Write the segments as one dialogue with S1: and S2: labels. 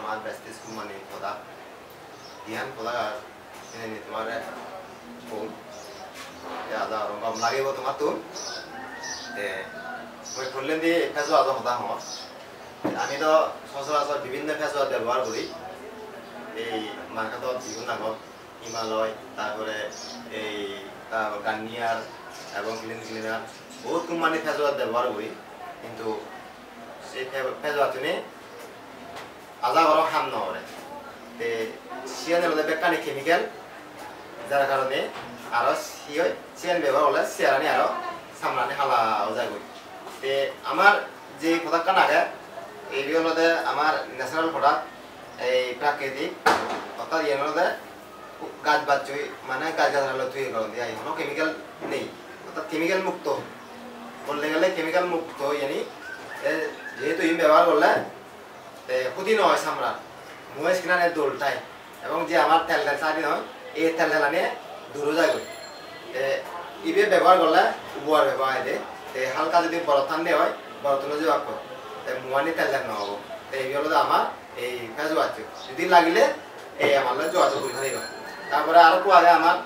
S1: আমার বেস্টিস কুমানি খোদা ধ্যান খোদা ini তোমার ফোন আদা রকম লাগিব তোমার তো মই খুললেন দিয়ে ফেস ওয়াশ হতা হম আমি তো সচরাচর বিভিন্ন ফেস ওয়াশ ব্যবহার করি এই মার্কেটত বিভিন্ন আগত হিমালয় তারপরে এই গার্নিয়ার এবং ক্লিনার বহুত কোম্পানি ফেস ওয়াশ ব্যবহার করি কিন্তু সেই ফেস ওয়াশনে আজা ঘর হাম নরে তে সিয়ানের মধ্যে বেকানি কেমিক্যাল যার কারণে আরো সিয়ান ব্যবহার হলে সিয়ারানি আরো সামলানি হালা যায় তে আমার যে প্রোডাক্টটা নাগে এই হলতে আমার ন্যাচারাল প্রোডাক্ট এই প্রাকৃতিক অর্থাৎ এর মধ্যে গাছ বাচ্চুই মানে গাছ গাছালো তৈরি করেন দিয়ে কোনো কেমিক্যাল নেই অর্থাৎ কেমিক্যাল মুক্ত বলতে গেলে কেমিক্যাল মুক্ত ইয়ানি যেহেতু ইম ব্যবহার করলে ক্ষতি নয় সামরার মুয়ে স্কিনানের দোলটাই এবং যে আমার তেল তেল চাই হয় এই তেল তেলানি দূর যায় ইবে ব্যবহার করলে উবার ব্যবহার দিয়ে হালকা যদি বরতান দিয়ে হয় বরতনে যে বাক্য মুয়ানি তেল তেল নহব এই হলো আমার এই ফেস ওয়াশ যদি লাগিলে এই আমার যোগাযোগ করে থাকিব তারপরে আরো কোয়া যায় আমার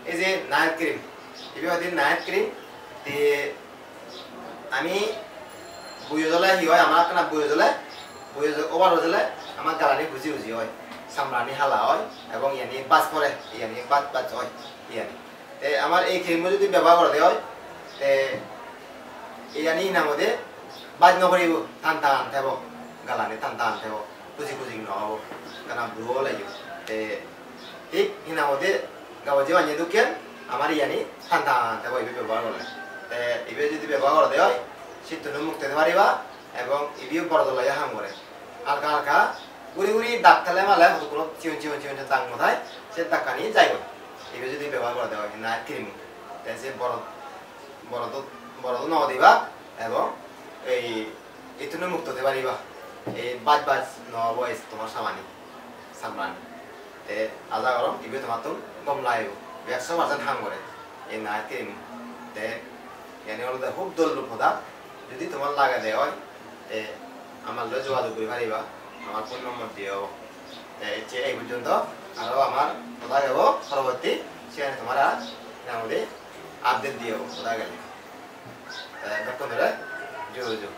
S1: এই যে নাইট ক্রিম এবে হয়তো নাইট ক্রিম আমি বুঝে জ্বলে হি হয় আমার কেনা বুঝে জ্বলে ওভার হয়ে আমার গালানি বুঝি বুঝি হয় সামরানি হালা হয় এবং ইয়ানি বাজ পরে ইয়ানি বাজ হয় ইয়ানি আমার এই ক্রিম যদি ব্যবহার করে দেওয়া হয় ইয়ানি নামতে বাজ নকরিব টান টান থাকব গালানি টান টান থাকব খুঁজি খুঁজি নহব কারণ বুড়ো লাগিব ঠিক হিনামতে গাঁও যে আনিয়ে দুখেন আমার ইয়ানি টান টান থাকব এই ব্যবহার করলে এবার যদি ব্যবহার করে দেওয়া হয় শীতনো মুক্ত হতে পারিবা এবং ইবিও বড় দলাইয়া হাম করে হালকা হালকা গুড়ি গুড়ি দাগ তেলে মালে হয়তো কোনো চিউন চিউন চিউন দাগ মথায় সে দাগটা নিয়ে যাইব এবার যদি ব্যবহার করে দেওয়া হয় না ক্রিম সে বড় তো ন দিবা এবং এই ইতুনো মুক্ত হতে পারিবা এই বাজ বাজ নহব তোমার সামানি সামরানি আজা গরম ইবে তোমার তো গম লাইব 100% হাম করে এই না ক্রিম এনে হলো খুব দল প্রদা যদি তোমার লাগা দেয় হয় আমার লগে যোগাযোগ করে পারিবা আমার ফোন নম্বর দিও এই পর্যন্ত আরো আমার কথা যাব পরবর্তী সেখানে তোমরা আমাদের আপডেট দিও কথা গেলে ধরে যোগাযোগ